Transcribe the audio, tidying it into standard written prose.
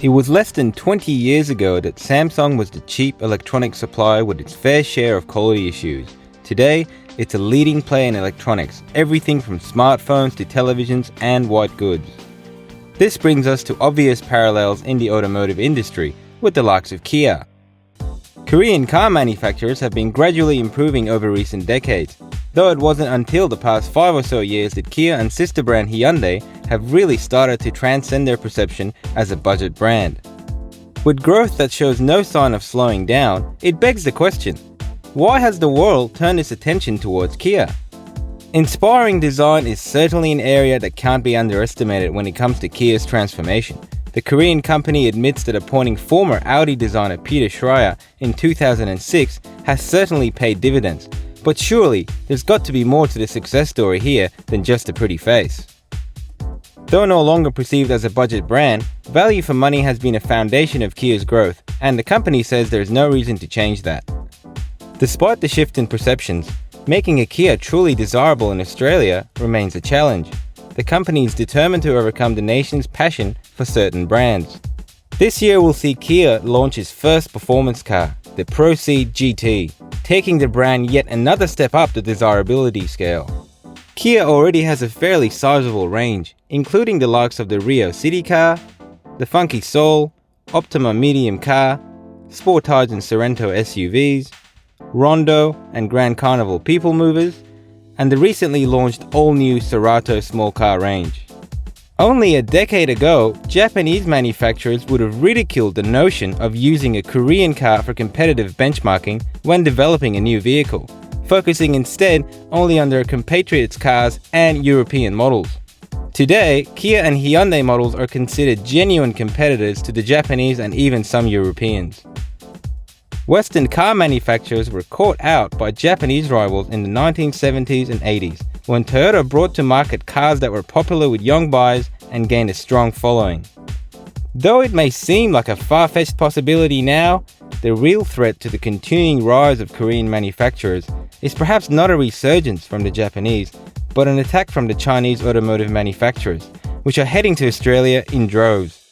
It was less than 20 years ago that Samsung was the cheap electronics supplier with its fair share of quality issues. Today, it's a leading player in electronics, everything from smartphones to televisions and white goods. This brings us to obvious parallels in the automotive industry with the likes of Kia. Korean car manufacturers have been gradually improving over recent decades, though it wasn't until the past 5 or so years that Kia and sister brand Hyundai have really started to transcend their perception as a budget brand. With growth that shows no sign of slowing down, it begs the question, why has the world turned its attention towards Kia? Inspiring design is certainly an area that can't be underestimated when it comes to Kia's transformation. The Korean company admits that appointing former Audi designer Peter Schreier in 2006 has certainly paid dividends, but surely there's got to be more to the success story here than just a pretty face. Though no longer perceived as a budget brand, value for money has been a foundation of Kia's growth, and the company says there is no reason to change that. Despite the shift in perceptions, making a Kia truly desirable in Australia remains a challenge. The company is determined to overcome the nation's passion for certain brands. This year will see Kia launch its first performance car, the Proceed GT, taking the brand yet another step up the desirability scale. Kia already has a fairly sizable range, including the likes of the Rio City car, the Funky Soul, Optima medium car, Sportage and Sorento SUVs, Rondo and Grand Carnival people movers, and the recently launched all-new Cerato small car range. Only a decade ago, Japanese manufacturers would have ridiculed the notion of using a Korean car for competitive benchmarking when developing a new vehicle, focusing instead only on their compatriots' cars and European models. Today, Kia and Hyundai models are considered genuine competitors to the Japanese and even some Europeans. Western car manufacturers were caught out by Japanese rivals in the 1970s and 80s, when Toyota brought to market cars that were popular with young buyers and gained a strong following. Though it may seem like a far-fetched possibility now, the real threat to the continuing rise of Korean manufacturers is perhaps not a resurgence from the Japanese, but an attack from the Chinese automotive manufacturers, which are heading to Australia in droves.